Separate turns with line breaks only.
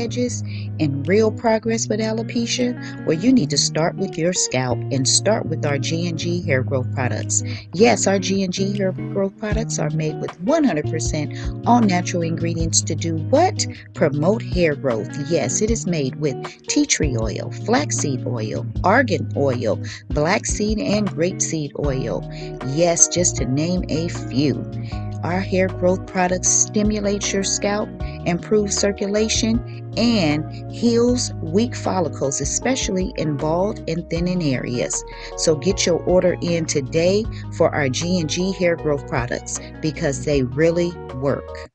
edges and real progress with alopecia, well, you need to start with your scalp and start with our G&G hair growth products. Yes, our G&G hair growth products are made with 100% all natural ingredients to do what? Promote hair growth. Yes, it is made with tea tree oil, flaxseed oil, argan oil, black seed and grapeseed oil. Yes, just to name a few. Our hair growth products stimulate your scalp, improve circulation, and heals weak follicles, especially in bald and thinning areas. So get your order in today for our G&G hair growth products because they really work.